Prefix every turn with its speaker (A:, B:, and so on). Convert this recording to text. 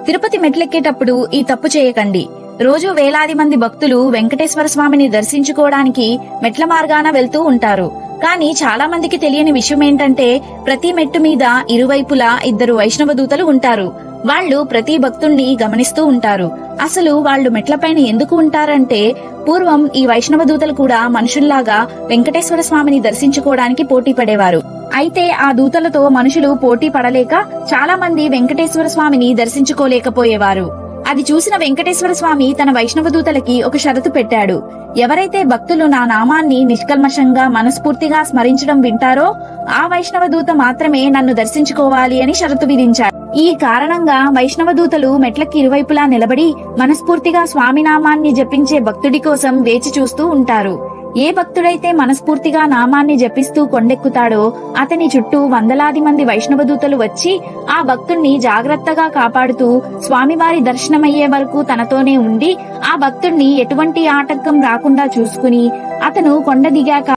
A: తిరుపతి మెట్లెక్కేటప్పుడు ఈ తప్పు చేయకండి. రోజు వేలాది మంది భక్తులు వెంకటేశ్వర స్వామిని దర్శించుకోవడానికి మెట్ల మార్గాన వెళ్తూ ఉంటారు. కానీ చాలా మందికి తెలియని విషయం ఏంటంటే ప్రతి మెట్టు మీద ఇరువైపులా 2 వైష్ణవ దూతలు ఉంటారు. వాళ్ళు ప్రతి భక్తుణ్ణి గమనిస్తూ ఉంటారు. అసలు వాళ్ళు మెట్లపైన ఎందుకు ఉంటారంటే పూర్వం ఈ వైష్ణవ దూతలు కూడా మనుషుల్లాగా వెంకటేశ్వర స్వామిని దర్శించుకోవడానికి పోటీ పడేవారు. అయితే ఆ దూతలతో మనుషులు పోటీ పడలేక చాలా మంది వెంకటేశ్వర స్వామిని దర్శించుకోలేకపోయేవారు. అది చూసిన వెంకటేశ్వర స్వామి తన వైష్ణవ దూతలకి ఒక షరతు పెట్టాడు. ఎవరైతే భక్తులు నా నామాన్ని నిష్కల్మషంగా మనస్ఫూర్తిగా స్మరించడం వింటారో ఆ వైష్ణవ దూత మాత్రమే నన్ను దర్శించుకోవాలి అని షరతు విధించాడు. ఈ కారణంగా వైష్ణవ దూతలు మెట్లకి ఇరువైపులా నిలబడి మనస్ఫూర్తిగా స్వామి నామాన్ని జపించే భక్తుడి కోసం వేచి చూస్తూ ఉంటారు. ఏ భక్తుడైతే మనస్ఫూర్తిగా నామాన్ని జపిస్తూ కొండెక్కుతాడో అతని చుట్టూ వందలాది మంది వైష్ణవ దూతలు వచ్చి ఆ భక్తుణ్ణి జాగ్రత్తగా కాపాడుతూ స్వామివారి దర్శనమయ్యే వరకు తనతోనే ఉండి ఆ భక్తుణ్ణి ఎటువంటి ఆటంకం రాకుండా చూసుకుని అతను కొండ దిగాక